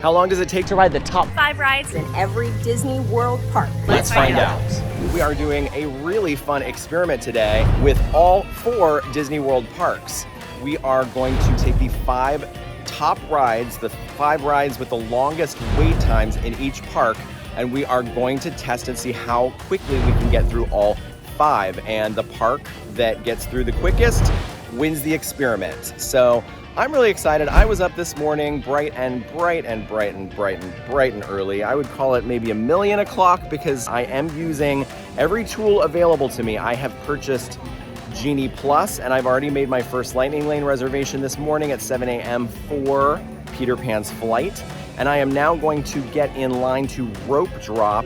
How long does it take to ride the top 5 rides in every Disney World park? Let's find out. We are doing a really fun experiment today with all 4 Disney World parks. We are going to take the 5 top rides, the 5 rides with the longest wait times in each park, and we are going to test and see how quickly we can get through all 5. And the park that gets through the quickest wins the experiment. So I'm really excited. I was up this morning bright and early. I would call it maybe 1,000,000 o'clock because I am using every tool available to me. I have purchased Genie Plus, and I've already made my first Lightning Lane reservation this morning at 7 a.m. for Peter Pan's flight. And I am now going to get in line to rope drop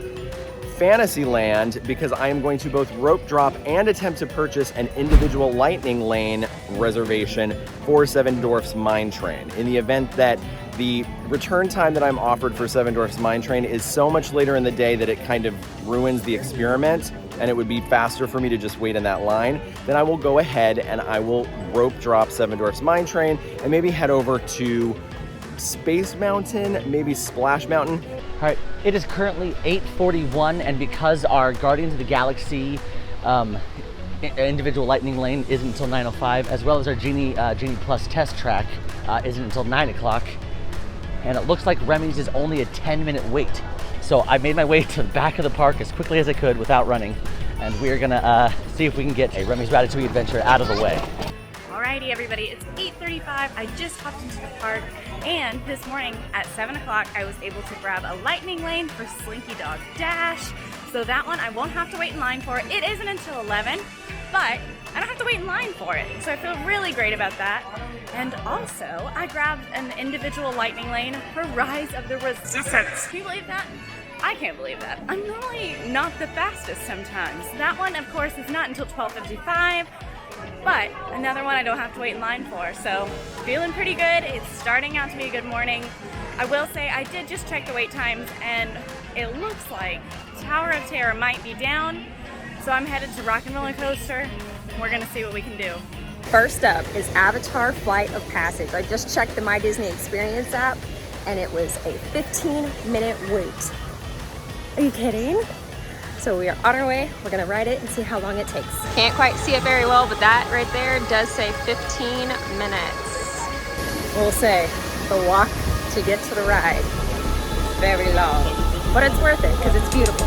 Fantasyland because I am going to both rope drop and attempt to purchase an individual Lightning Lane reservation for Seven Dwarfs Mine Train. In the event that the return time that I'm offered for Seven Dwarfs Mine Train is so much later in the day that it kind of ruins the experiment and it would be faster for me to just wait in that line, then I will go ahead and I will rope drop Seven Dwarfs Mine Train and maybe head over to Space Mountain, maybe Splash Mountain. All right, it is currently 8:41, and because our Guardians of the Galaxy individual Lightning Lane isn't until 9:05, as well as our Genie Plus test track isn't until 9 o'clock, and it looks like Remy's is only a 10-minute wait. So I made my way to the back of the park as quickly as I could without running, and we're gonna see if we can get a Remy's Ratatouille adventure out of the way. Alrighty everybody, it's 8:35. I just hopped into the park, and this morning at 7 o'clock I was able to grab a Lightning Lane for Slinky Dog Dash. So that one I won't have to wait in line for. It isn't until 11, but I don't have to wait in line for it. So I feel really great about that. And also, I grabbed an individual Lightning Lane for Rise of the Resistance. Can you believe that? I can't believe that. I'm normally not the fastest sometimes. That one, of course, is not until 12:55. But another one I don't have to wait in line for, so feeling pretty good. It's starting out to be a good morning. I will say I did just check the wait times, and it looks like Tower of Terror might be down, so I'm headed to Rock and Roller Coaster. We're gonna see what we can do. First up is Avatar Flight of Passage. I just checked the My Disney Experience app, and it was a 15-minute wait. Are you kidding? So we are on our way. We're gonna ride it and see how long it takes. Can't quite see it very well, but that right there does say 15 minutes. We'll say the walk to get to the ride is very long, but it's worth it because it's beautiful.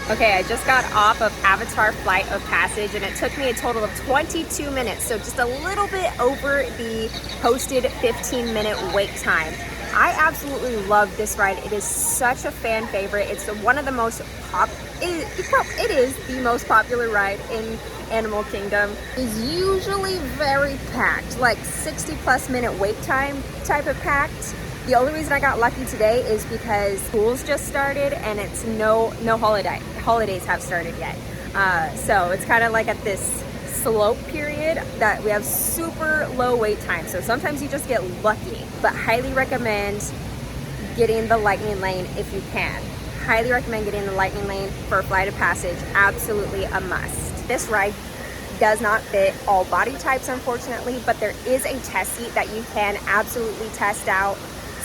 Okay, I just got off of Avatar Flight of Passage, and it took me a total of 22 minutes, so just a little bit over the posted 15-minute wait time. I absolutely love this ride. It is such a fan favorite. It's one of the most it is the most popular ride in Animal Kingdom. It's usually very packed, like 60+ minute wait time type of packed. The only reason I got lucky today is because school's just started and it's no holidays have started yet. So it's kind of like at this slope period that we have super low wait time. So sometimes you just get lucky, but highly recommend getting the Lightning Lane if you can. Highly recommend getting the Lightning Lane for Flight of Passage. Absolutely a must. This ride does not fit all body types, unfortunately, but there is a test seat that you can absolutely test out.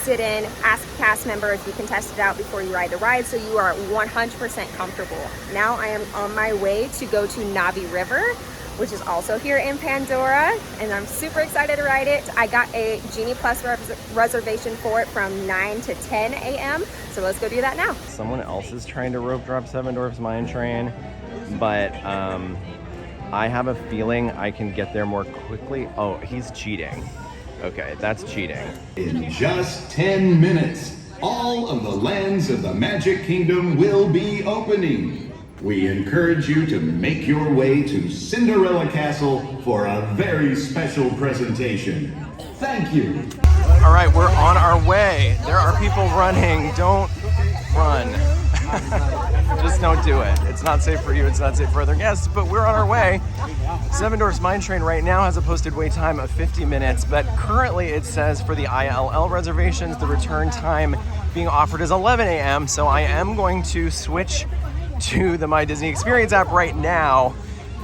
Sit in, ask a cast member if you can test it out before you ride the ride, so you are 100% comfortable. Now I am on my way to go to Navi River, which is also here in Pandora, and I'm super excited to ride it. I got a Genie Plus reservation for it from 9 to 10 a.m., so let's go do that now. Someone else is trying to rope drop Seven Dwarfs Mine Train, but I have a feeling I can get there more quickly. Oh, he's cheating. Okay, that's cheating. In just 10 minutes, all of the lands of the Magic Kingdom will be opening. We encourage you to make your way to Cinderella Castle for a very special presentation. Thank you. All right, we're on our way. There are people running. Don't run. Just don't do it. It's not safe for you, it's not safe for other guests, but we're on our way. Seven Dwarfs Mine Train right now has a posted wait time of 50 minutes, but currently it says for the ILL reservations, the return time being offered is 11 a.m. So I am going to switch to the My Disney Experience app right now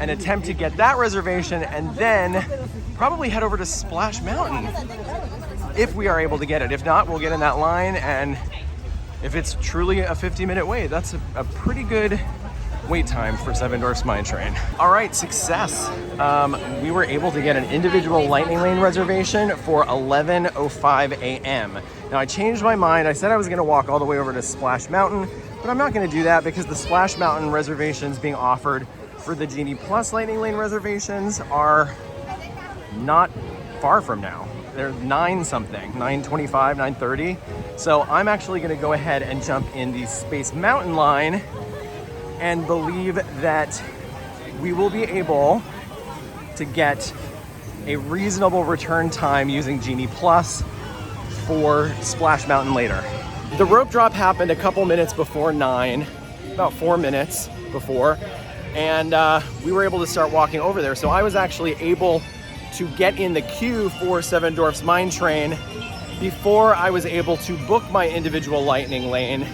and attempt to get that reservation, and then probably head over to Splash Mountain if we are able to get it. If not, we'll get in that line, and if it's truly a 50-minute wait, that's a pretty good wait time for Seven Dwarfs Mine Train. All right, success. We were able to get an individual Lightning Lane reservation for 11:05 a.m. Now I changed my mind. I said I was gonna walk all the way over to Splash Mountain, but I'm not gonna do that because the Splash Mountain reservations being offered for the Genie Plus Lightning Lane reservations are not far from now. They're 9 something, 9:25, 9:30. So I'm actually gonna go ahead and jump in the Space Mountain line and believe that we will be able to get a reasonable return time using Genie Plus for Splash Mountain later. The rope drop happened a couple minutes before 9, about 4 minutes before, and we were able to start walking over there. So I was actually able to get in the queue for Seven Dwarfs Mine Train before I was able to book my individual Lightning Lane.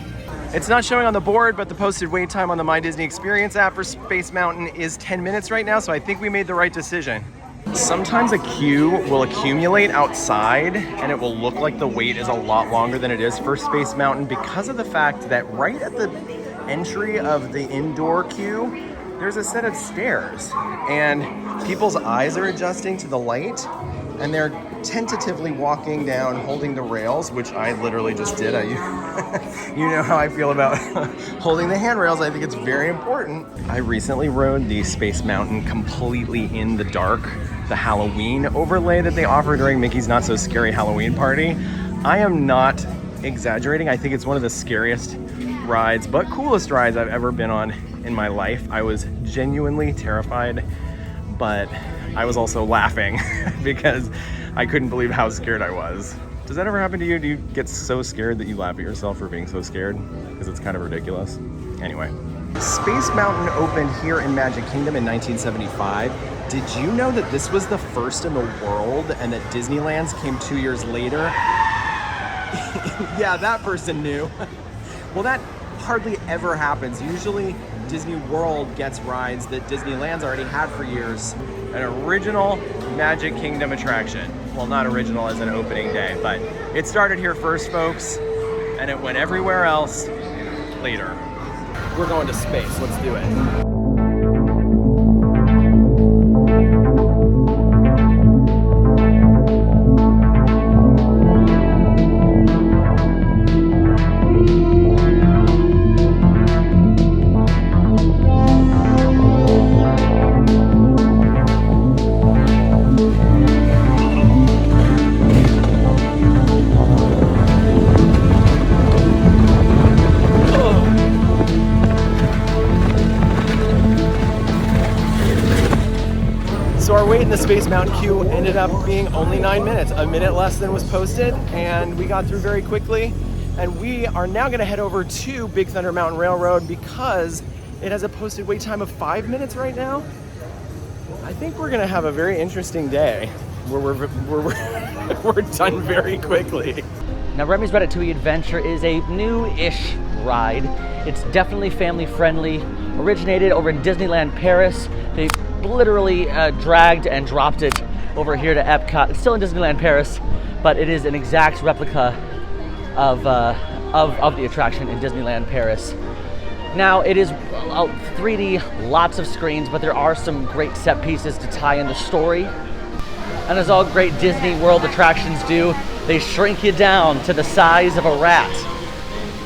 It's not showing on the board, but the posted wait time on the My Disney Experience app for Space Mountain is 10 minutes right now, so I think we made the right decision. Sometimes a queue will accumulate outside and it will look like the wait is a lot longer than it is for Space Mountain because of the fact that right at the entry of the indoor queue, there's a set of stairs and people's eyes are adjusting to the light and they're tentatively walking down holding the rails, which I literally just did. You know how I feel about holding the handrails. I think it's very important. I recently rode the Space Mountain completely in the dark, the Halloween overlay that they offer during Mickey's Not So Scary Halloween Party. I am not exaggerating. I think it's one of the scariest rides, but coolest rides I've ever been on in my life. I was genuinely terrified, but I was also laughing because I couldn't believe how scared I was. Does that ever happen to you? Do you get so scared that you laugh at yourself for being so scared? Because it's kind of ridiculous. Anyway, Space Mountain opened here in Magic Kingdom in 1975. Did you know that this was the first in the world and that Disneyland's came 2 years later? Yeah, that person knew. Well, that hardly ever happens. Usually Disney World gets rides that Disneyland's already had for years. An original Magic Kingdom attraction. Well, not original as an opening day, but it started here first, folks, and it went everywhere else later. We're going to space. Let's do it. Our wait in the Space Mountain queue ended up being only 9 minutes, a minute less than was posted, and we got through very quickly. And we are now going to head over to Big Thunder Mountain Railroad because it has a posted wait time of 5 minutes right now. I think we're going to have a very interesting day where we're done very quickly. Now, Remy's Ratatouille Adventure is a new-ish ride. It's definitely family-friendly. Originated over in Disneyland Paris. They literally dragged and dropped it over here to Epcot. It's still in Disneyland Paris, but it is an exact replica of the attraction in Disneyland Paris. Now, it is 3D, lots of screens, but there are some great set pieces to tie in the story. And as all great Disney World attractions do, they shrink you down to the size of a rat.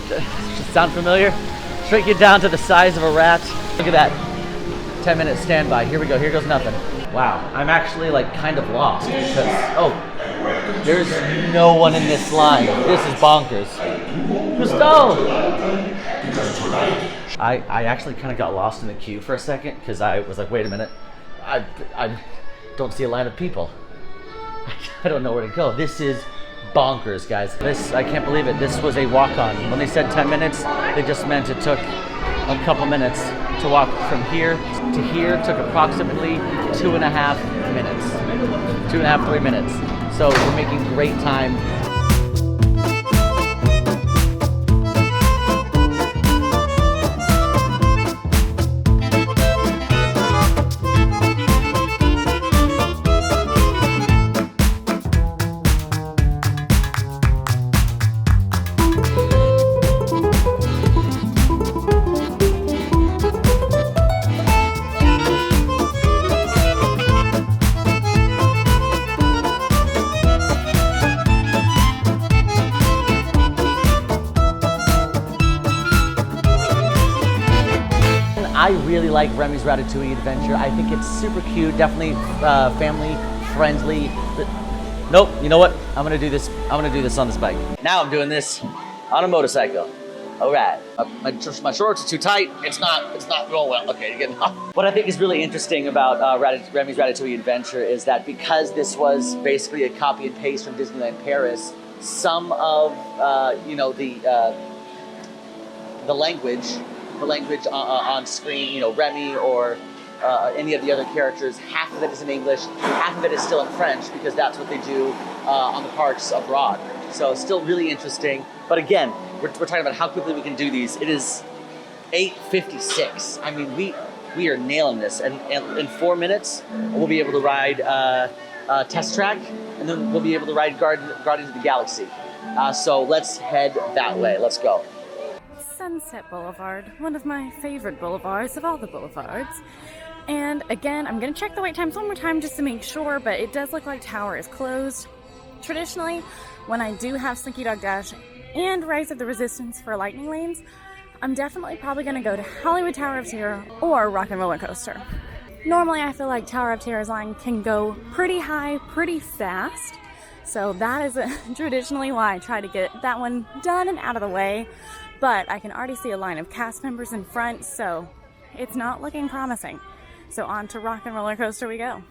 Does it sound familiar? Shrink you down to the size of a rat. Look at that. 10-minute standby. Here we go. Here goes nothing. Wow. I'm actually like kind of lost because, oh, there's no one in this line. This is bonkers. Gusto! I actually kind of got lost in the queue for a second because I was like, wait a minute. I don't see a line of people. I don't know where to go. This is bonkers, guys. I can't believe it. This was a walk-on. When they said 10 minutes, they just meant it took a couple minutes to walk from here to here. Took approximately 2.5 minutes. 2.5, 3 minutes. So we're making great time. I really like Remy's Ratatouille Adventure. I think it's super cute, definitely family friendly. Nope, you know what? I'm gonna do this on this bike. Now I'm doing this on a motorcycle. All right, my shorts are too tight. It's not going well. Okay, you're getting off. What I think is really interesting about Remy's Ratatouille Adventure is that because this was basically a copy and paste from Disneyland Paris, some of the language on screen, you know, Remy or any of the other characters, half of it is in English, half of it is still in French, because that's what they do on the parks abroad. So still really interesting. But again, we're talking about how quickly we can do these. It is 8:56. I mean, we are nailing this. And in 4 minutes, we'll be able to ride Test Track, and then we'll be able to ride Guardians of the Galaxy. So let's head that way. Let's go. Sunset Boulevard, one of my favorite boulevards of all the boulevards. And again, I'm going to check the wait times one more time just to make sure, but it does look like Tower is closed. Traditionally, when I do have Slinky Dog Dash and Rise of the Resistance for lightning lanes, I'm definitely probably going to go to Hollywood Tower of Terror or Rock and Roller Coaster. Normally, I feel like Tower of Terror's line can go pretty high, pretty fast. So that is traditionally why I try to get that one done and out of the way. But I can already see a line of cast members in front, so it's not looking promising. So on to Rock and Roller Coaster we go.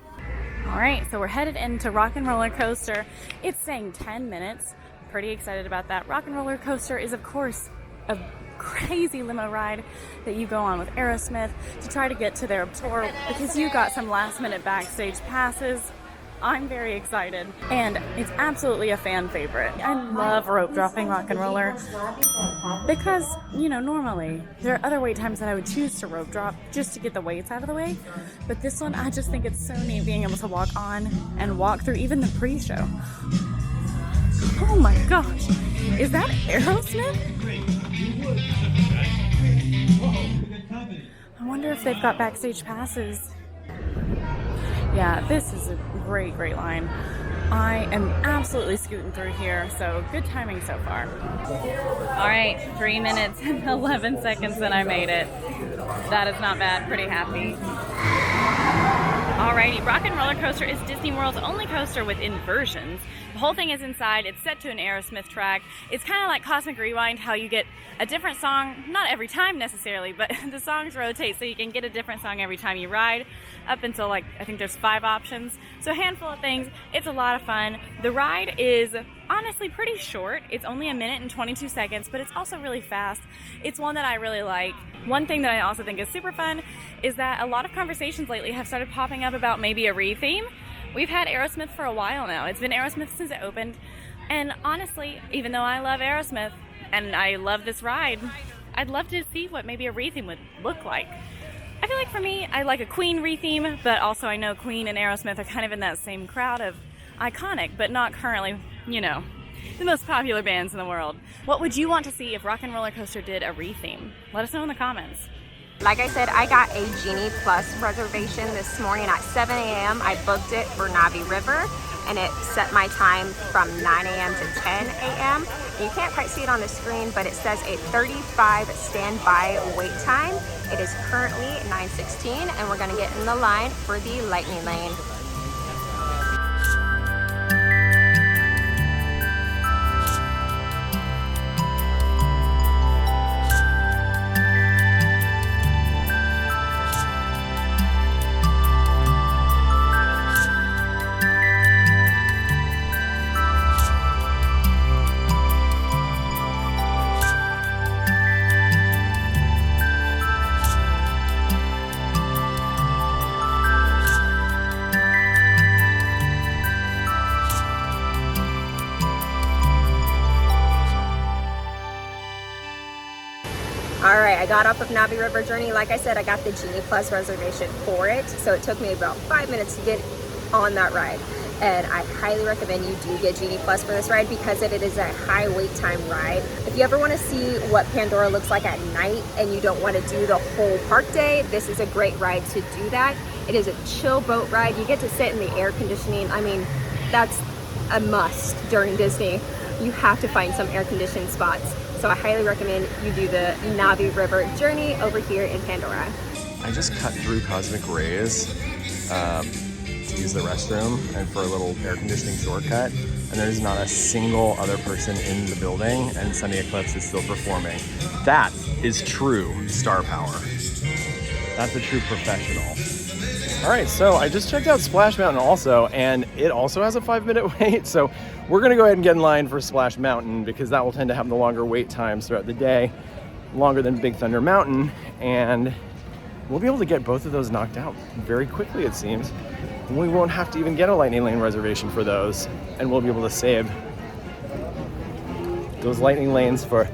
All right, so we're headed into Rock and Roller Coaster. It's saying 10 minutes. Pretty excited about that. Rock and Roller Coaster is, of course, a crazy limo ride that you go on with Aerosmith to try to get to their tour, because you got some last-minute backstage passes. I'm very excited, and it's absolutely a fan favorite. I love rope dropping Rock and Roller because, you know, normally there are other wait times that I would choose to rope drop just to get the weights out of the way, but this one, I just think it's so neat being able to walk on and walk through even the pre-show. Oh my gosh, is that Aerosmith? I wonder if they've got backstage passes. Yeah, this is a great line. I am absolutely scooting through here, so good timing so far. All right, 3 minutes and 11 seconds and I made it. That is not bad, pretty happy. Alrighty, Rock and Roller Coaster is Disney World's only coaster with inversions. The whole thing is inside, it's set to an Aerosmith track. It's kind of like Cosmic Rewind, how you get a different song, not every time necessarily, but the songs rotate so you can get a different song every time you ride, up until I think there's 5 options. So a handful of things, it's a lot of fun. The ride is honestly pretty short. It's only 1 minute and 22 seconds, but it's also really fast. It's one that I really like. One thing that I also think is super fun is that a lot of conversations lately have started popping up about maybe a re-theme. We've had Aerosmith for a while now. It's been Aerosmith since it opened. And honestly, even though I love Aerosmith and I love this ride, I'd love to see what maybe a re-theme would look like. I feel like for me, I like a Queen re-theme, but also I know Queen and Aerosmith are kind of in that same crowd of iconic, but not currently, you know, the most popular bands in the world. What would you want to see if Rock and Roller Coaster did a re-theme? Let us know in the comments. Like I said, I got a Genie Plus reservation this morning at 7 a.m. I booked it for Navi River, and it set my time from 9 a.m. to 10 a.m. You can't quite see it on the screen, but it says a 35 standby wait time. It is currently 9:16, and we're gonna get in the line for the Lightning Lane. All right, I got off of Navi River Journey. Like I said, I got the Genie Plus reservation for it. So it took me about 5 minutes to get on that ride. And I highly recommend you do get Genie Plus for this ride because it is a high wait time ride. If you ever want to see what Pandora looks like at night and you don't want to do the whole park day, this is a great ride to do that. It is a chill boat ride. You get to sit in the air conditioning. I mean, that's a must during Disney. You have to find some air conditioned spots. So I highly recommend you do the Navi River Journey over here in Pandora. I just cut through Cosmic Rays to use the restroom and for a little air conditioning shortcut, and there's not a single other person in the building, and Sunny Eclipse is still performing. That is true star power. That's a true professional. All right, so I just checked out Splash Mountain also, and it also has a 5-minute wait. So we're gonna go ahead and get in line for Splash Mountain because that will tend to have the longer wait times throughout the day, longer than Big Thunder Mountain, and we'll be able to get both of those knocked out very quickly, it seems. We won't have to even get a Lightning Lane reservation for those, and we'll be able to save those Lightning Lanes for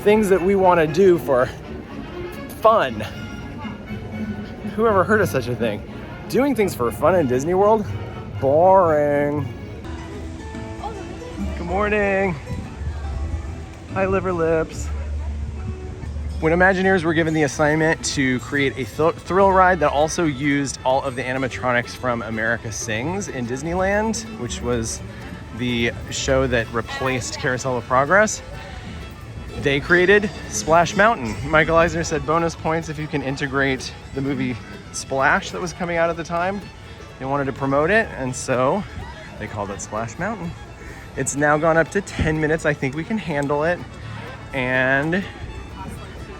things that we want to do for fun. Who ever heard of such a thing? Doing things for fun in Disney World? Boring. Good morning. Hi, Liver Lips. When Imagineers were given the assignment to create a thrill ride that also used all of the animatronics from America Sings in Disneyland, which was the show that replaced Carousel of Progress, they created Splash Mountain. Michael Eisner said bonus points if you can integrate the movie Splash that was coming out at the time. They wanted to promote it, and so they called it Splash Mountain. It's now gone up to 10 minutes. I think we can handle it. And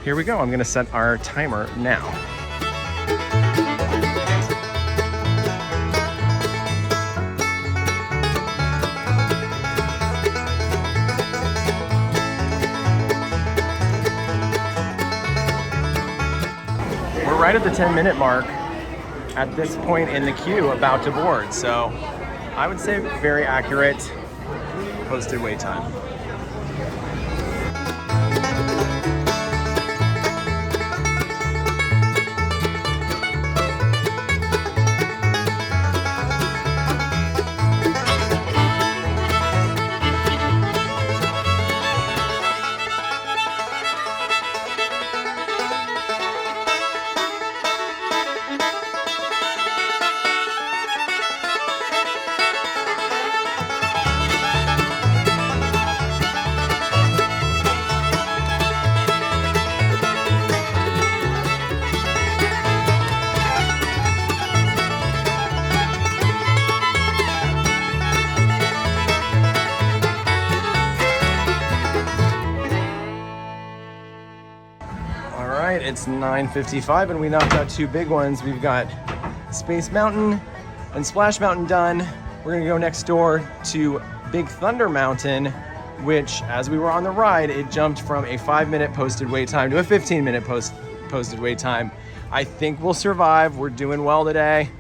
here we go. I'm gonna set our timer now. We're right at the 10-minute mark at this point in the queue, about to board. So I would say very accurate posted wait time. It's 9:55 and we knocked out two big ones. We've got Space Mountain and Splash Mountain done. We're gonna go next door to Big Thunder Mountain, which, as we were on the ride, it jumped from a 5-minute posted wait time to a 15-minute posted wait time. I think we'll survive. We're doing well today,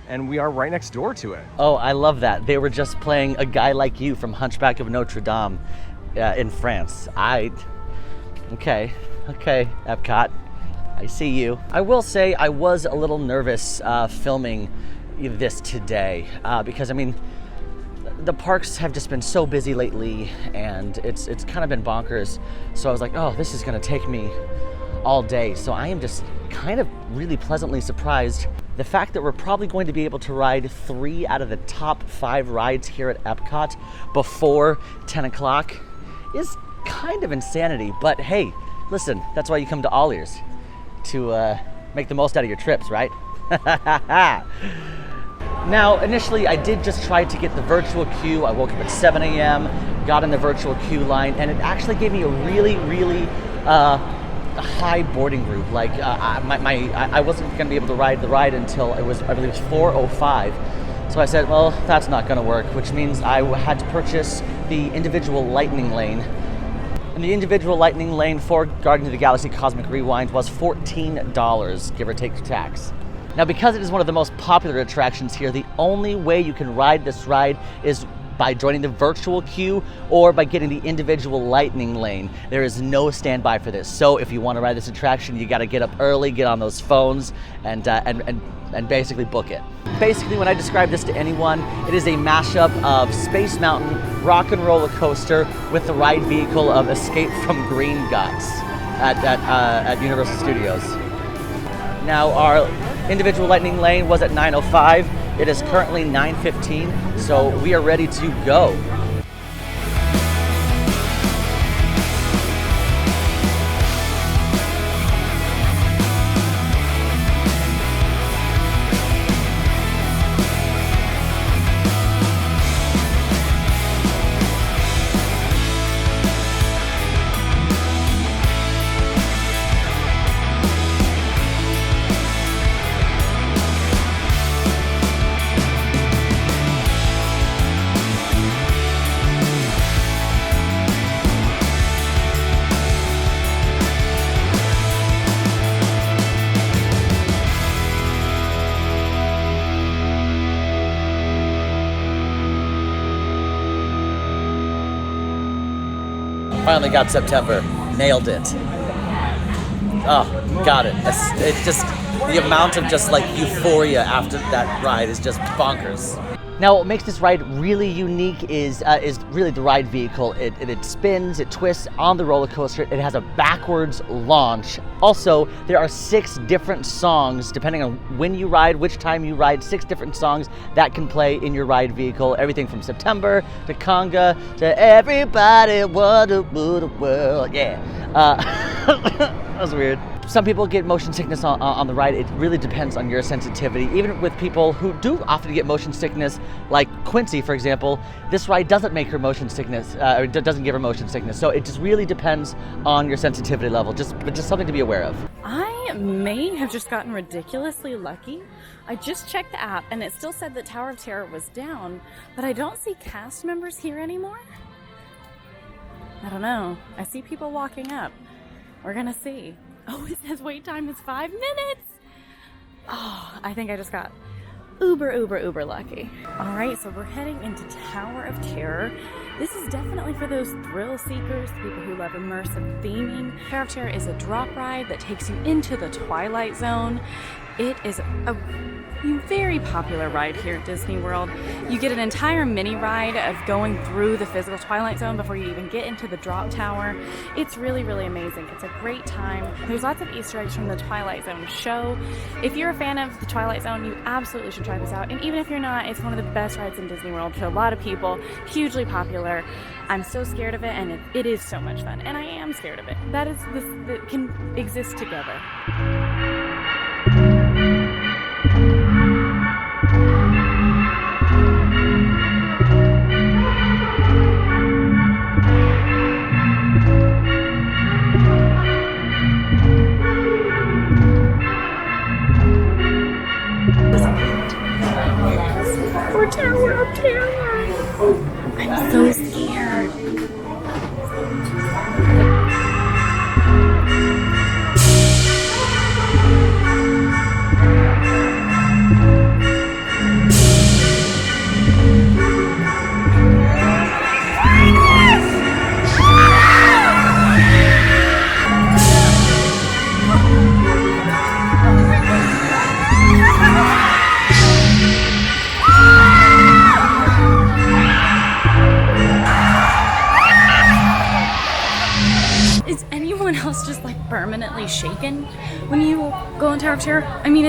and we are right next door to it. Oh, I love that. They were just playing A Guy Like You from Hunchback of Notre Dame in France. Okay, Epcot, I see you. I will say I was a little nervous filming this today because, I mean, the parks have just been so busy lately and it's kind of been bonkers. So I was like, oh, this is gonna take me all day. So I am just kind of really pleasantly surprised. The fact that we're probably going to be able to ride 3 out of the top 5 rides here at Epcot before 10 o'clock is kind of insanity, but hey, listen, that's why you come to AllEars, to make the most out of your trips, right? Now, initially, I did just try to get the virtual queue. I woke up at 7 a.m., got in the virtual queue line, and it actually gave me a really high boarding group. Like, I wasn't gonna be able to ride the ride until it was, I believe it was 4:05. So I said, well, that's not gonna work, which means I had to purchase the individual Lightning Lane. And the individual Lightning Lane for Guardians of the Galaxy Cosmic Rewind was $14, give or take tax. Now, because it is one of the most popular attractions here, the only way you can ride this ride is by joining the virtual queue or by getting the individual lightning lane. There is no standby for this. So if you want to ride this attraction, you got to get up early, get on those phones, and basically book it. Basically, when I describe this to anyone, it is a mashup of Space Mountain, Rock and Roller Coaster with the ride vehicle of Escape from Green Guts at Universal Studios. Now, our individual lightning lane was at 9:05. It is currently 9:15, so we are ready to go. Finally got September. Nailed it. Oh, got it. It's just, the amount of just like euphoria after that ride is just bonkers. Now, what makes this ride really unique is really the ride vehicle. It spins, it twists on the roller coaster. It has a backwards launch. Also, there are 6 different songs, depending on when you ride, which time you ride, 6 different songs that can play in your ride vehicle. Everything from September to Conga to Everybody Wanna Rule the World. Yeah. That was weird. Some people get motion sickness on the ride. It really depends on your sensitivity. Even with people who do often get motion sickness, like Quincy, for example, this ride doesn't make her motion sickness, or doesn't give her motion sickness. So it just really depends on your sensitivity level. But just something to be aware of. I may have just gotten ridiculously lucky. I just checked the app and it still said that Tower of Terror was down, but I don't see cast members here anymore. I don't know. I see people walking up. We're gonna see. Oh, it says wait time is 5 minutes. Oh, I think I just got uber lucky. All right, so we're heading into Tower of Terror. This is definitely for those thrill seekers, people who love immersive theming. Tower of Terror is a drop ride that takes you into the Twilight Zone. It is a very popular ride here at Disney World. You get an entire mini ride of going through the physical Twilight Zone before you even get into the drop tower. It's really amazing. It's a great time. There's lots of Easter eggs from the Twilight Zone show. If you're a fan of the Twilight Zone, you absolutely should try this out. And even if you're not, it's one of the best rides in Disney World for a lot of people. Hugely popular. I'm so scared of it, and it is so much fun. And I am scared of it. That can exist together. For Tower of Terror. I'm so scared. Just like permanently shaken when you go on Tower of Terror. I mean,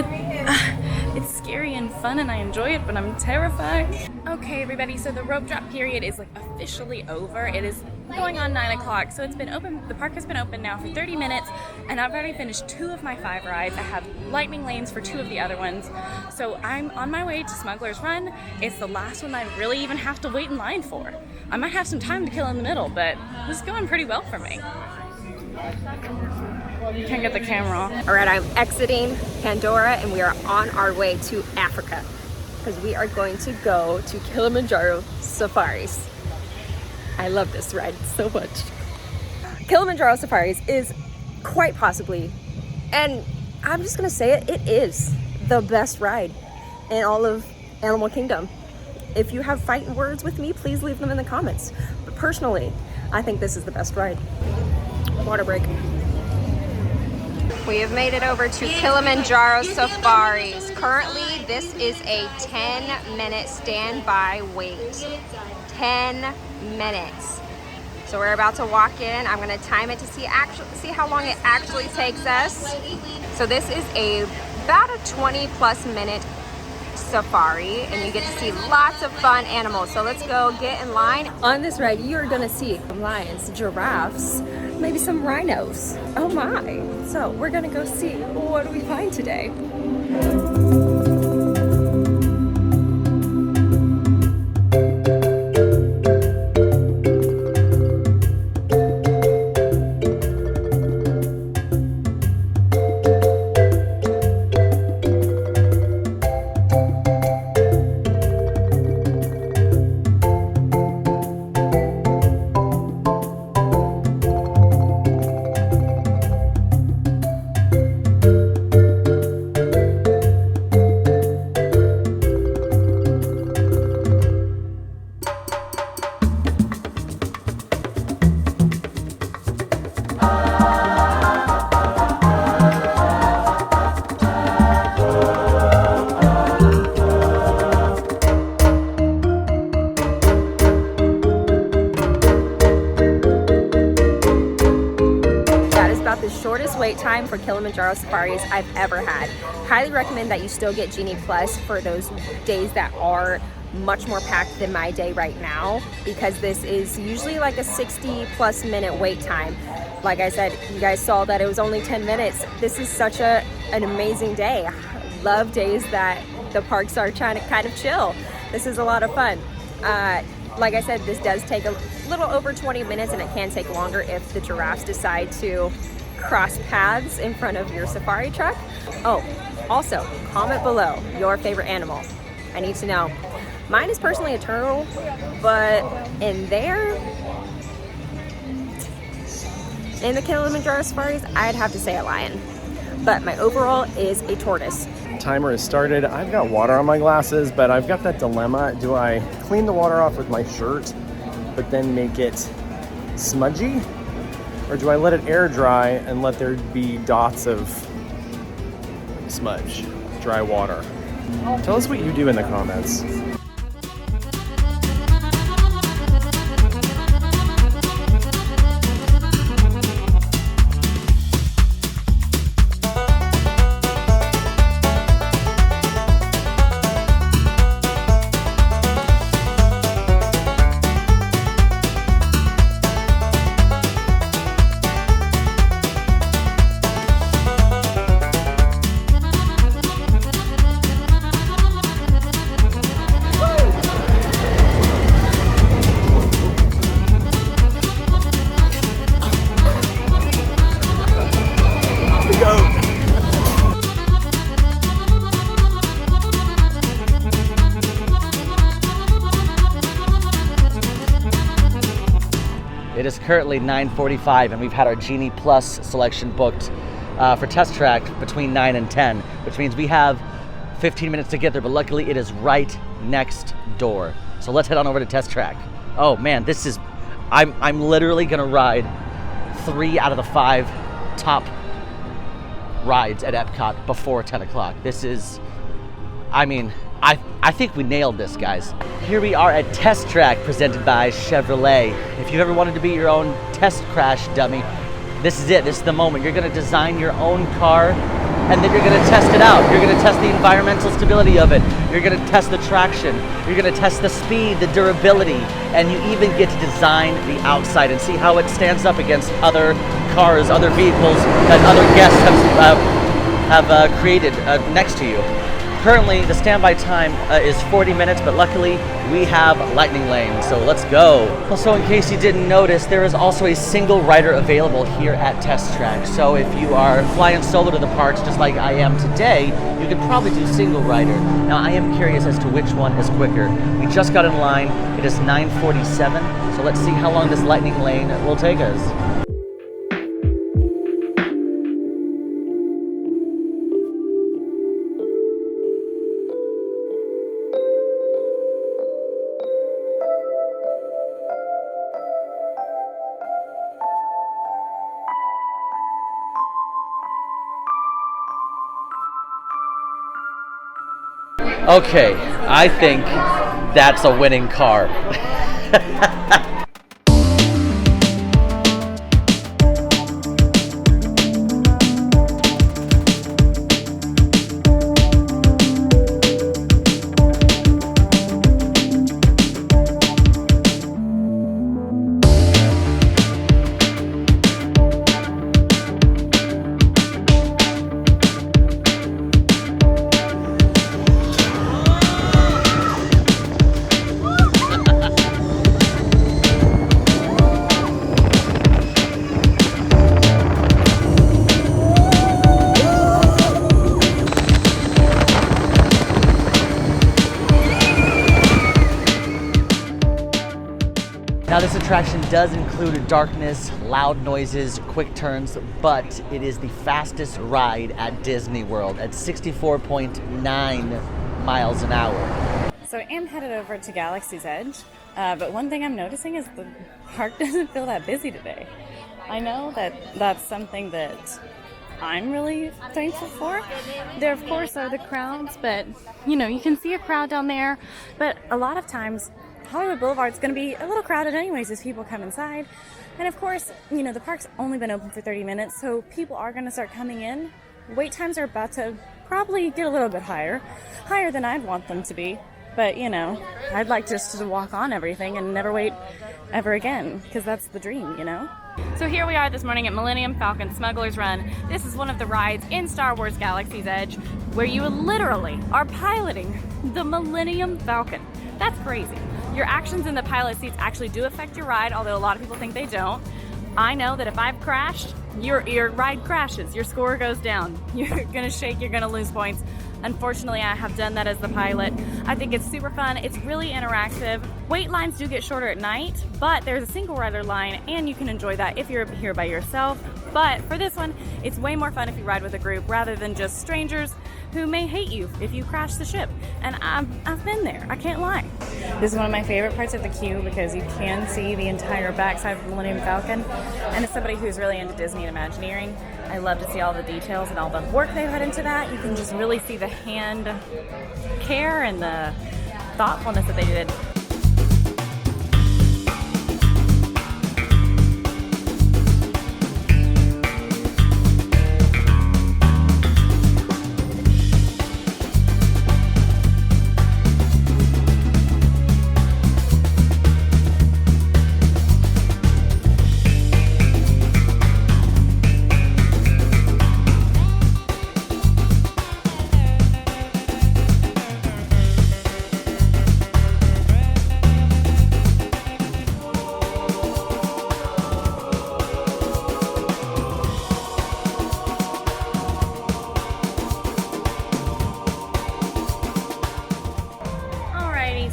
it's scary and fun and I enjoy it, but I'm terrified. Okay, everybody, so the rope drop period is like officially over. It is going on 9 o'clock, so it's been open. The park has been open now for 30 minutes, and I've already finished 2 of my 5 rides. I have lightning lanes for 2 of the other ones, so I'm on my way to Smuggler's Run. It's the last one I really even have to wait in line for. I might have some time to kill in the middle, but this is going pretty well for me. You can't get the camera off. All right, I'm exiting Pandora and we are on our way to Africa because we are going to go to Kilimanjaro Safaris. I love this ride so much. Kilimanjaro Safaris is quite possibly, and I'm just gonna say it, it is the best ride in all of Animal Kingdom. If you have fighting words with me, please leave them in the comments. But personally, I think this is the best ride. Water break. We have made it over to Kilimanjaro Safaris. Currently, this is a 10-minute standby wait. 10 minutes. So we're about to walk in. I'm gonna time it to see how long it actually takes us. So this is about a 20+ minute safari, and you get to see lots of fun animals. So let's go get in line. On this ride, you're gonna see lions, giraffes, maybe some rhinos. Oh my. So we're gonna go see what do we find today. The shortest wait time for Kilimanjaro Safaris I've ever had. Highly recommend that you still get Genie Plus for those days that are much more packed than my day right now, because this is usually like a 60+ minute wait time. Like I said, you guys saw that it was only 10 minutes. This is such an amazing day. I love days that the parks are trying to kind of chill. This is a lot of fun. Like I said, this does take a little over 20 minutes, and it can take longer if the giraffes decide to cross paths in front of your safari truck. Oh, also, comment below your favorite animal. I need to know. Mine is personally a turtle, but in the Kilimanjaro Safaris, I'd have to say a lion. But my overall is a tortoise. Timer has started. I've got water on my glasses, but I've got that dilemma. Do I clean the water off with my shirt, but then make it smudgy? Or do I let it air dry and let there be dots of smudge, dry water? Tell us what you do in the comments. It is currently 9:45 and we've had our Genie Plus selection booked for test track between 9 and 10, which means we have 15 minutes to get there, but luckily it is right next door. So let's head on over to test track. Oh man, this is, I'm literally gonna ride 3 out of the 5 top rides at Epcot before 10 o'clock. This is, I think we nailed this, guys. Here we are at Test Track, presented by Chevrolet. If you've ever wanted to be your own test crash dummy, this is it. This is the moment. You're gonna design your own car, and then you're gonna test it out. You're gonna test the environmental stability of it. You're gonna test the traction. You're gonna test the speed, the durability, and you even get to design the outside and see how it stands up against other cars, other vehicles that other guests have created next to you. Currently, the standby time is 40 minutes, but luckily we have lightning lane, so let's go. Also, in case you didn't notice, there is also a single rider available here at Test Track. So if you are flying solo to the parks, just like I am today, you could probably do single rider. Now, I am curious as to which one is quicker. We just got in line. It is 9:47, so let's see how long this lightning lane will take us. Okay, I think that's a winning car. Now this attraction does include darkness, loud noises, quick turns, but it is the fastest ride at Disney World at 64.9 miles an hour. So I am headed over to Galaxy's Edge, but one thing I'm noticing is the park doesn't feel that busy today. I know that that's something that I'm really thankful for. There, of course, are the crowds, but you know, you can see a crowd down there, but a lot of times Hollywood Boulevard's going to be a little crowded anyways as people come inside. And of course, you know, the park's only been open for 30 minutes, so people are going to start coming in. Wait times are about to probably get a little bit higher than I'd want them to be. But, you know, I'd like just to walk on everything and never wait ever again, because that's the dream, you know? So here we are this morning at Millennium Falcon Smuggler's Run. This is one of the rides in Star Wars Galaxy's Edge where you literally are piloting the Millennium Falcon. That's crazy. Your actions in the pilot seats actually do affect your ride, although a lot of people think they don't. I know that if I've crashed, your ride crashes, your score goes down. You're gonna shake, you're gonna lose points. Unfortunately, I have done that as the pilot. I think it's super fun. It's really interactive. Wait lines do get shorter at night, but there's a single rider line and you can enjoy that if you're here by yourself. But for this one, it's way more fun if you ride with a group rather than just strangers who may hate you if you crash the ship. And I've been there, I can't lie. This is one of my favorite parts of the queue because you can see the entire backside of the Millennium Falcon. And as somebody who's really into Disney and Imagineering, I love to see all the details and all the work they put into that. You can just really see the hand care and the thoughtfulness that they did.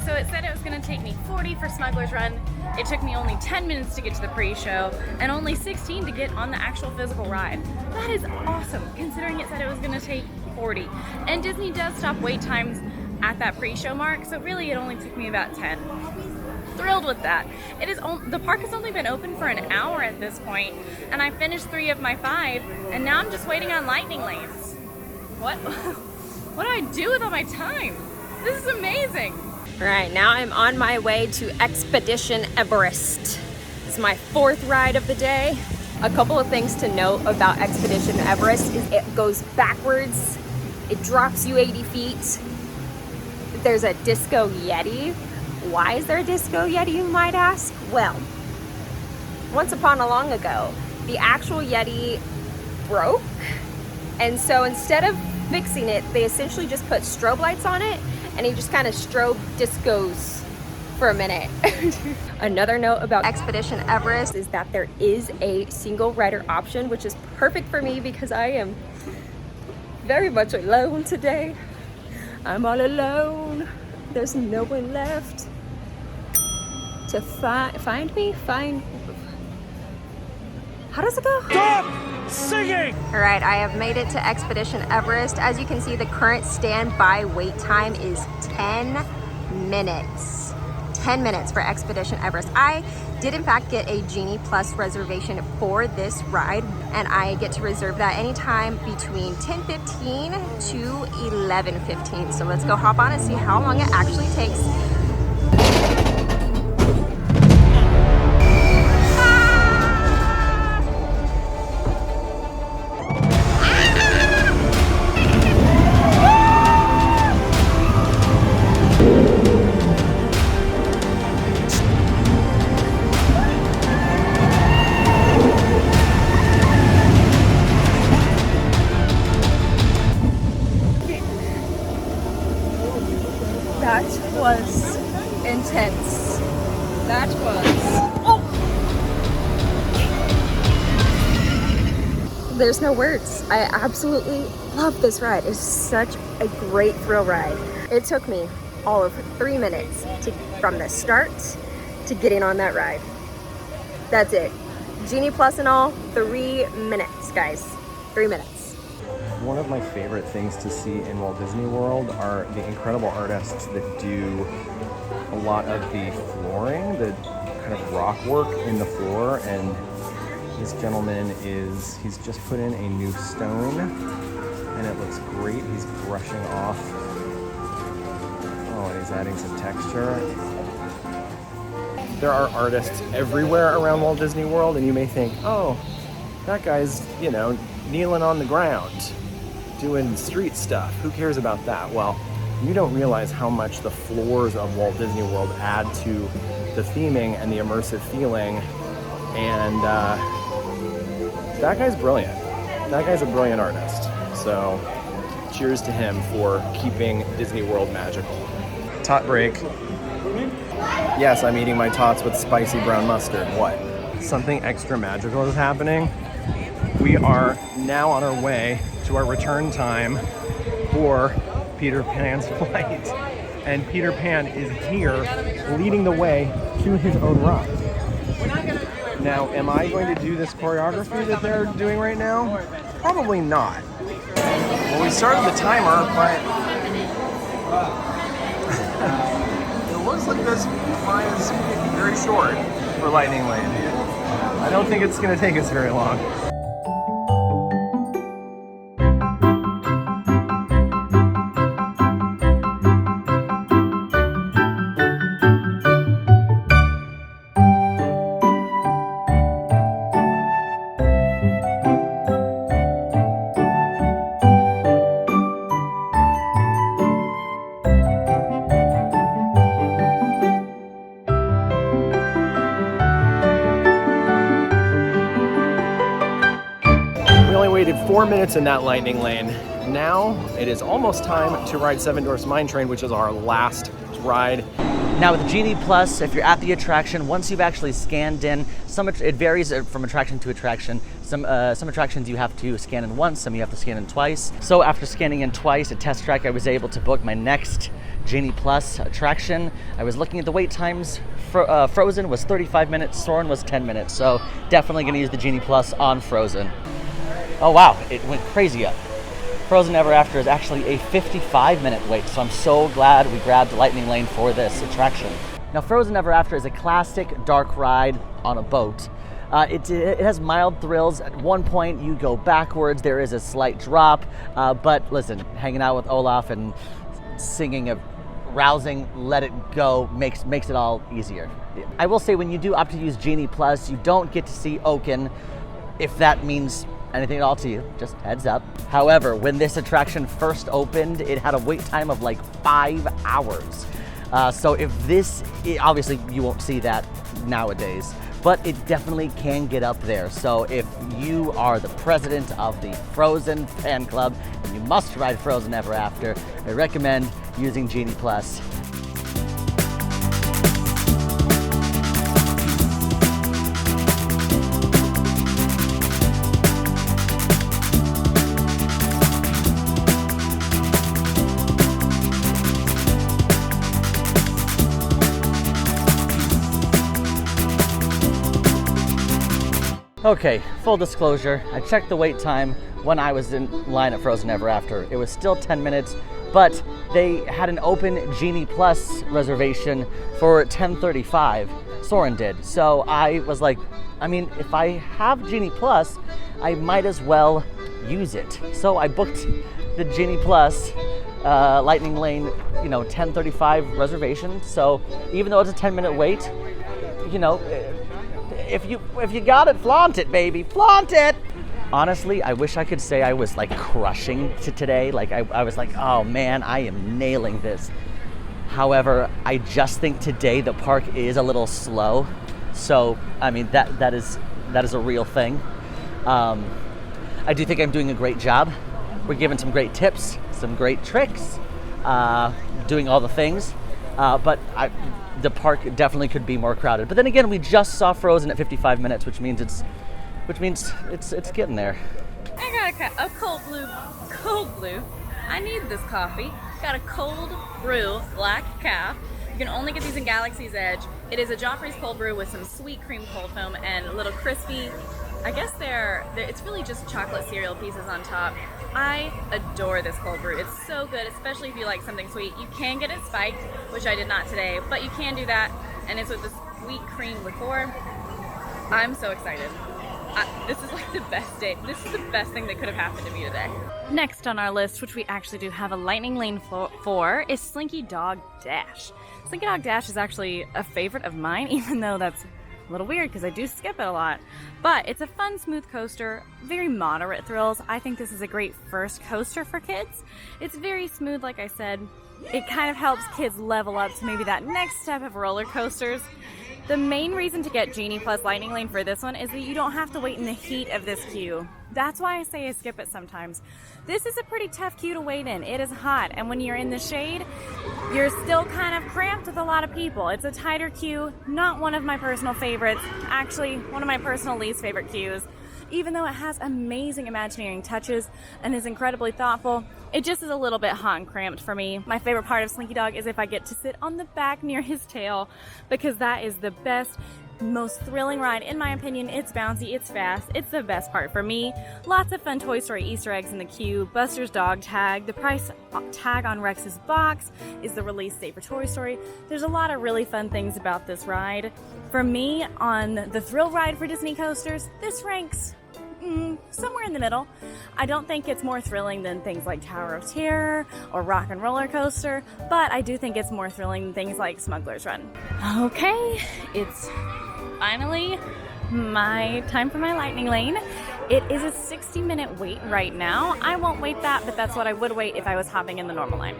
So it said it was going to take me 40 for Smuggler's Run. It took me only 10 minutes to get to the pre-show and only 16 to get on the actual physical ride. That is awesome, considering it said it was going to take 40. And Disney does stop wait times at that pre-show mark, so really it only took me about 10. Thrilled with that. The park has only been open for an hour at this point, and I finished 3 of my 5, and now I'm just waiting on lightning lanes. What do I do with all my time? This is amazing. All right, now I'm on my way to Expedition Everest. It's my 4th ride of the day. A couple of things to note about Expedition Everest is it goes backwards, it drops you 80 feet. There's a Disco Yeti. Why is there a Disco Yeti, you might ask? Well, once upon a long ago, the actual Yeti broke, and so instead of fixing it, they essentially just put strobe lights on it, and he just kind of strobe discos for a minute. Another note about Expedition Everest is that there is a single rider option, which is perfect for me because I am very much alone today. I'm all alone. There's no one left to find me. How does it go? Stop singing! All right, I have made it to Expedition Everest. As you can see, the current standby wait time is 10 minutes. 10 minutes for Expedition Everest. I did in fact get a Genie Plus reservation for this ride, and I get to reserve that anytime between 10:15 to 11:15. So let's go hop on and see how long it actually takes. That was intense. That was... There's no words. I absolutely love this ride. It's such a great thrill ride. It took me all of 3 minutes from the start to getting on that ride. That's it. Genie Plus and all, 3 minutes, guys. 3 minutes. One of my favorite things to see in Walt Disney World are the incredible artists that do a lot of the flooring, the kind of rock work in the floor. And this gentleman he's just put in a new stone and it looks great. He's brushing off. Oh, and he's adding some texture. There are artists everywhere around Walt Disney World, and you may think, oh, that guy's, kneeling on the ground, doing street stuff. Who cares about that? Well, you don't realize how much the floors of Walt Disney World add to the theming and the immersive feeling. And that guy's brilliant. That guy's a brilliant artist. So cheers to him for keeping Disney World magical. Tot break. Yes, I'm eating my tots with spicy brown mustard. What? Something extra magical is happening. We are now on our way to our return time for Peter Pan's flight. And Peter Pan is here leading the way to his own ride. Now, am I going to do this choreography that they're doing right now? Probably not. Well, we started the timer, but it looks like this line is very short for Lightning Lane. I don't think it's going to take us very long. Waited 4 minutes in that Lightning Lane. Now it is almost time to ride Seven Dwarfs Mine Train, which is our last ride. Now with Genie Plus, if you're at the attraction, once you've actually scanned in, it varies from attraction to attraction. Some attractions you have to scan in once, some you have to scan in twice. So after scanning in twice at Test Track, I was able to book my next Genie Plus attraction. I was looking at the wait times. Frozen was 35 minutes, Soarin' was 10 minutes. So definitely gonna use the Genie Plus on Frozen. Oh wow, it went crazy up. Frozen Ever After is actually a 55-minute wait, so I'm so glad we grabbed Lightning Lane for this attraction. Now Frozen Ever After is a classic dark ride on a boat. It has mild thrills. At one point you go backwards, there is a slight drop, but listen, hanging out with Olaf and singing a rousing Let It Go makes it all easier. I will say when you do opt to use Genie Plus, you don't get to see Oaken, if that means anything at all to you, just heads up. However, when this attraction first opened, it had a wait time of like 5 hours. So obviously you won't see that nowadays, but it definitely can get up there. So if you are the president of the Frozen fan club and you must ride Frozen Ever After, I recommend using Genie Plus. Okay, full disclosure, I checked the wait time when I was in line at Frozen Ever After. It was still 10 minutes. but they had an open Genie Plus reservation for 10:35. Soren did. So I was like, I mean, if I have Genie Plus, I might as well use it. So I booked the Genie Plus Lightning Lane, 10:35 reservation. So even though it's a 10-minute wait, if you got it, flaunt it, baby, flaunt it. Honestly, I wish I could say I was like crushing to today. Like I was like, oh man, I am nailing this. However, I just think today the park is a little slow. So I mean that is a real thing. I do think I'm doing a great job. We're giving some great tips, some great tricks, doing all the things. But the park definitely could be more crowded. But then again, we just saw Frozen at 55 minutes, which means it's getting there. I got a cold brew. I need this coffee. Got a cold brew black calf. You can only get these in Galaxy's Edge. It is a Joffrey's cold brew with some sweet cream cold foam and a little crispy. I guess it's really just chocolate cereal pieces on top. I adore this cold brew. It's so good, especially if you like something sweet. You can get it spiked, which I did not today, but you can do that, and it's with the sweet cream liqueur. I'm so excited. This is like the best day. This is the best thing that could have happened to me today. Next on our list, which we actually do have a Lightning Lane for, is Slinky Dog Dash. Slinky Dog Dash is actually a favorite of mine, even though that's a little weird because I do skip it a lot. But it's a fun, smooth coaster, very moderate thrills. I think this is a great first coaster for kids. It's very smooth, like I said. It kind of helps kids level up to maybe that next step of roller coasters. The main reason to get Genie Plus Lightning Lane for this one is that you don't have to wait in the heat of this queue. That's why I say I skip it sometimes. This is a pretty tough queue to wait in. It is hot, and when you're in the shade, you're still kind of cramped with a lot of people. It's a tighter queue, not one of my personal favorites. Actually, one of my personal least favorite queues. Even though it has amazing Imagineering touches and is incredibly thoughtful, it just is a little bit hot and cramped for me. My favorite part of Slinky Dog is if I get to sit on the back near his tail, because that is the best, most thrilling ride in my opinion. It's bouncy, it's fast, it's the best part for me. Lots of fun Toy Story Easter eggs in the queue, Buster's dog tag, the price tag on Rex's box is the release date for Toy Story. There's a lot of really fun things about this ride. For me, on the thrill ride for Disney coasters, this ranks somewhere in the middle. I don't think it's more thrilling than things like Tower of Terror or Rock and Roller Coaster, but I do think it's more thrilling than things like Smuggler's Run. Okay, it's finally my time for my Lightning Lane. It is a 60-minute wait right now. I won't wait that, but that's what I would wait if I was hopping in the normal line.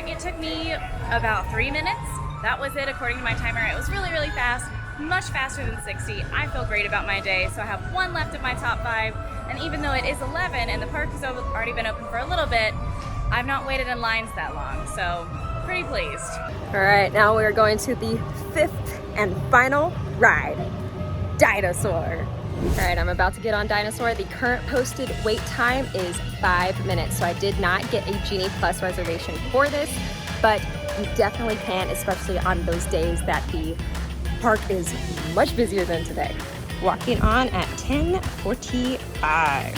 It took me about 3 minutes. That was it according to my timer. It was really, really fast, much faster than 60. I feel great about my day, so I have one left of my top 5. And even though it is 11 and the park has already been open for a little bit, I've not waited in lines that long, so pretty pleased. All right, now we're going to the 5th and final ride, Dinosaur. All right, I'm about to get on Dinosaur. The current posted wait time is 5 minutes, so I did not get a Genie Plus reservation for this, but you definitely can, especially on those days that the park is much busier than today. Walking on at 10:45.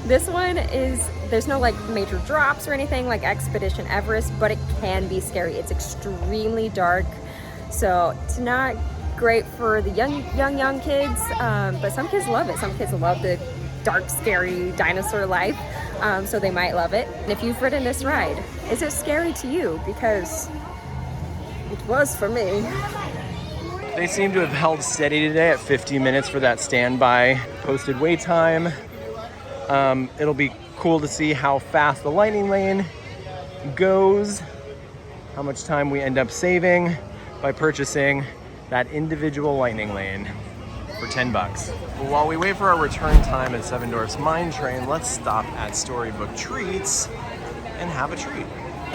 This one is, there's no like major drops or anything like Expedition Everest, but it can be scary. It's extremely dark, so it's not great for the young kids, but some kids love it. Some kids love the dark, scary dinosaur life, so they might love it. And if you've ridden this ride, is it scary to you? Because it was for me. They seem to have held steady today at 50 minutes for that standby posted wait time. It'll be cool to see how fast the Lightning Lane goes, how much time we end up saving. by purchasing that individual lightning lane for 10 bucks. Well, while we wait for our return time at Seven Dwarfs Mine Train, let's stop at Storybook Treats and have a treat.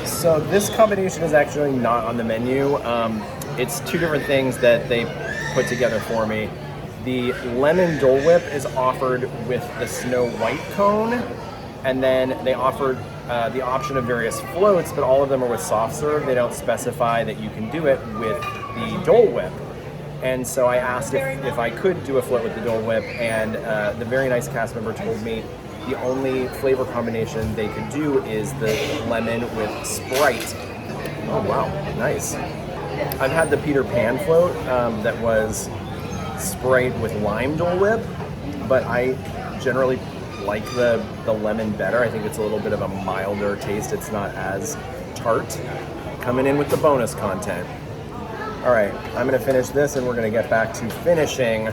So this combination is actually not on the menu. It's two different things that they put together for me. The lemon Dole Whip is offered with the Snow White cone, and then they offered the option of various floats, but all of them are with soft serve. They don't specify that you can do it with the Dole Whip. And so I asked if I could do a float with the Dole Whip, and the very nice cast member told me the only flavor combination they could do is the lemon with Sprite. Oh wow, nice. I've had the Peter Pan float that was Sprite with lime Dole Whip, but I generally like the lemon better. I think it's a little bit of a milder taste. It's not as tart. Coming in with the bonus content. All right, I'm gonna finish this and we're gonna get back to finishing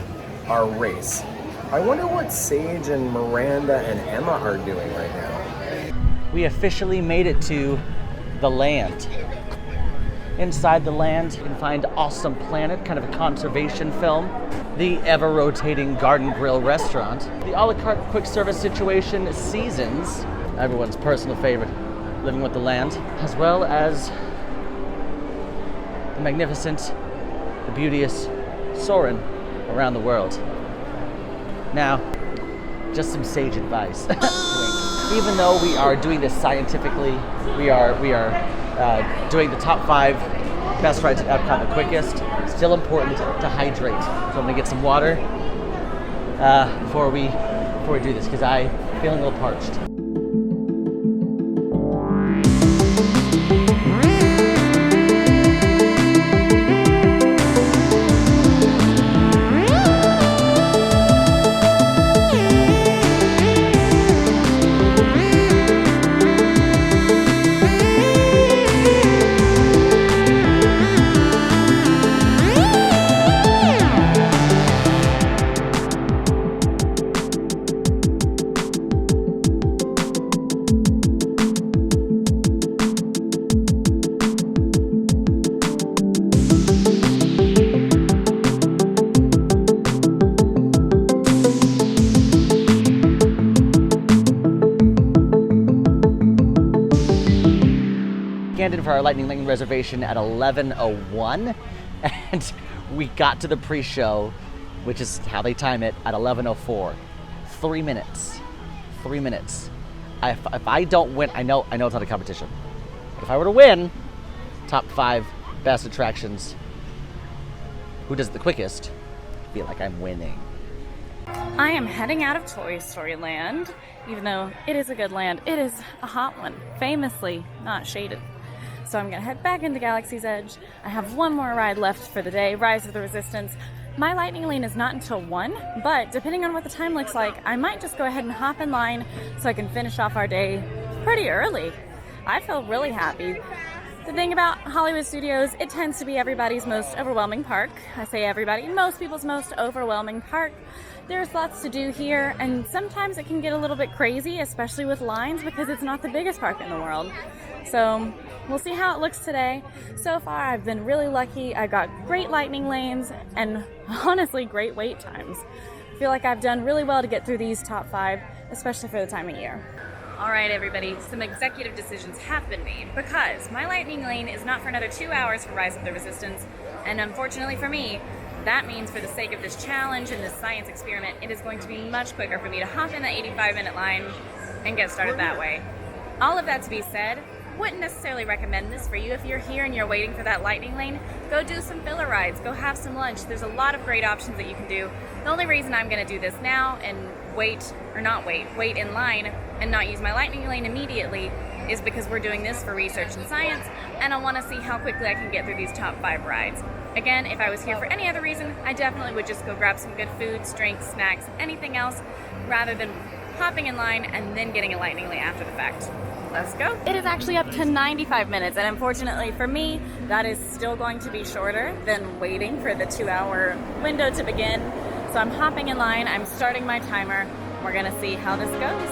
our race. I wonder what Sage and Miranda and Emma are doing right now. We officially made it to the land. Inside the land, you can find Awesome Planet, kind of a conservation film, the ever-rotating Garden Grill restaurant, the a la carte quick service situation, Seasons, everyone's personal favorite, Living with the Land, as well as the magnificent, the beauteous Soarin' around the world. Now, just some sage advice. Even though we are doing this scientifically, we are doing the top 5 best rides at Epcot the quickest. Still important to hydrate. So I'm gonna get some water before we do this because I'm feeling a little parched. In for our Lightning Lane reservation at 11:01, and we got to the pre-show, which is how they time it, at 11:04. 3 minutes. 3 minutes. If I don't win, I know it's not a competition, but if I were to win, top 5 best attractions, who does it the quickest, I feel like I'm winning. I am heading out of Toy Story Land, even though it is a good land. It is a hot one, famously not shaded. So I'm gonna head back into Galaxy's Edge. I have one more ride left for the day, Rise of the Resistance. My lightning lane is not until 1, but depending on what the time looks like, I might just go ahead and hop in line so I can finish off our day pretty early. I feel really happy. The thing about Hollywood Studios, it tends to be everybody's most overwhelming park. I say everybody, most people's most overwhelming park. There's lots to do here, and sometimes it can get a little bit crazy, especially with lines, because it's not the biggest park in the world. So we'll see how it looks today. So far, I've been really lucky. I got great lightning lanes and honestly great wait times. I feel like I've done really well to get through these top 5, especially for the time of year. All right, everybody, some executive decisions have been made because my lightning lane is not for another 2 hours for Rise of the Resistance, and unfortunately for me, that means for the sake of this challenge and this science experiment, it is going to be much quicker for me to hop in the 85-minute line and get started that way. All of that to be said, wouldn't necessarily recommend this for you. If you're here and you're waiting for that lightning lane, go do some filler rides, go have some lunch. There's a lot of great options that you can do. The only reason I'm gonna do this now and wait in line and not use my lightning lane immediately is because we're doing this for research and science, and I wanna see how quickly I can get through these top 5 rides. Again, if I was here for any other reason, I definitely would just go grab some good foods, drinks, snacks, anything else, rather than hopping in line and then getting a lightning lane after the fact. Let's go. It is actually up to 95 minutes, and unfortunately for me, that is still going to be shorter than waiting for the 2-hour window to begin. So I'm hopping in line, I'm starting my timer. We're gonna see how this goes.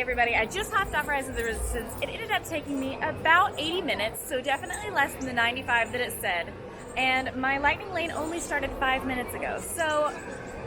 everybody, I just hopped off Rise of the Resistance. It ended up taking me about 80 minutes, so definitely less than the 95 that it said. And my lightning lane only started 5 minutes ago. So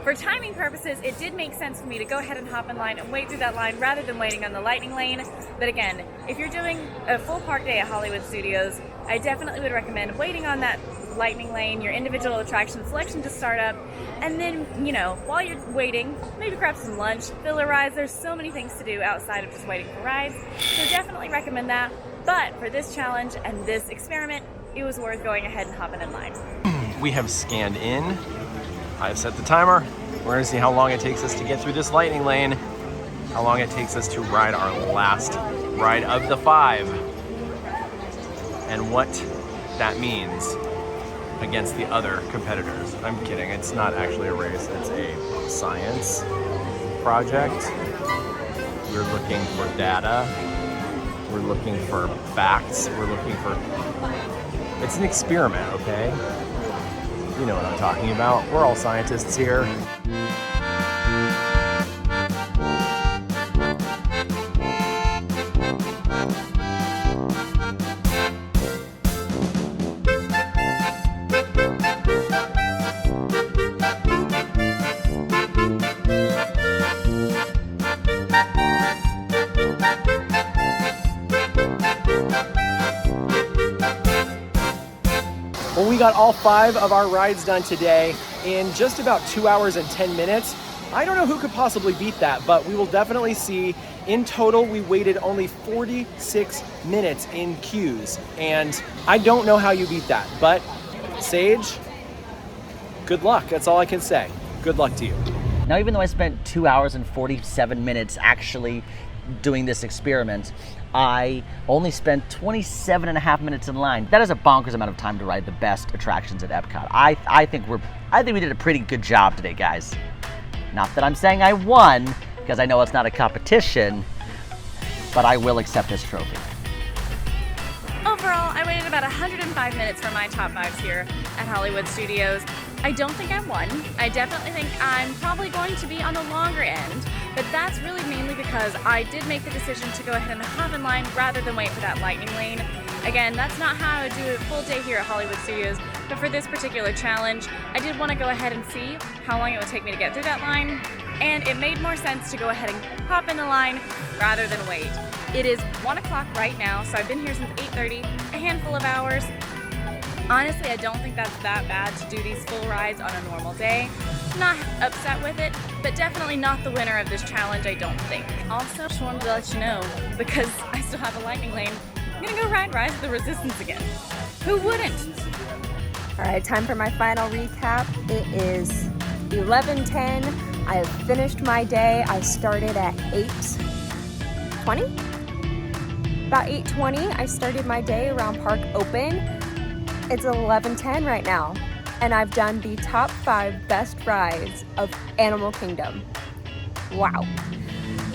for timing purposes, it did make sense for me to go ahead and hop in line and wait through that line rather than waiting on the lightning lane. But again, if you're doing a full park day at Hollywood Studios, I definitely would recommend waiting on that lightning lane, your individual attraction selection to start up, and then, you know, while you're waiting, maybe grab some lunch, filler rides. There's so many things to do outside of just waiting for rides, so definitely recommend that. But for this challenge and this experiment, it was worth going ahead and hopping in line. We have scanned in. I've set the timer. We're gonna see how long it takes us to get through this lightning lane, how long it takes us to ride our last ride of the 5, and what that means against the other competitors. I'm kidding, it's not actually a race, it's a science project. We're looking for data, we're looking for facts, it's an experiment, okay? You know what I'm talking about. We're all scientists here. Well, we got all 5 of our rides done today in just about 2 hours and 10 minutes. I don't know who could possibly beat that, but we will definitely see. In total, we waited only 46 minutes in queues, and I don't know how you beat that, but Sage, good luck. That's all I can say. Good luck to you. Now, even though I spent 2 hours and 47 minutes actually doing this experiment, I only spent 27 and a half minutes in line. That is a bonkers amount of time to ride the best attractions at Epcot. I think we did a pretty good job today, guys. Not that I'm saying I won, because I know it's not a competition, but I will accept this trophy. Overall, I waited about 105 minutes for my top 5s here at Hollywood Studios. I don't think I won. I definitely think I'm probably going to be on the longer end, but that's really mainly because I did make the decision to go ahead and hop in line rather than wait for that lightning lane. Again, that's not how I would do a full day here at Hollywood Studios, but for this particular challenge, I did want to go ahead and see how long it would take me to get through that line, and it made more sense to go ahead and hop in the line rather than wait. It is 1 o'clock right now, so I've been here since 8:30, a handful of hours. Honestly, I don't think that's that bad to do these full rides on a normal day. Not upset with it, but definitely not the winner of this challenge, I don't think. Also, just wanted to let you know, because I still have a lightning lane, I'm gonna go ride Rise of the Resistance again. Who wouldn't? All right, time for my final recap. It is 11:10. I have finished my day. I started at 8:20. About 8:20, I started my day around Park Open. It's 11:10 right now, and I've done the top 5 best rides of Animal Kingdom. Wow.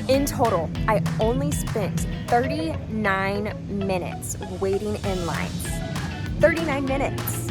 In total, I only spent 39 minutes waiting in lines. 39 minutes.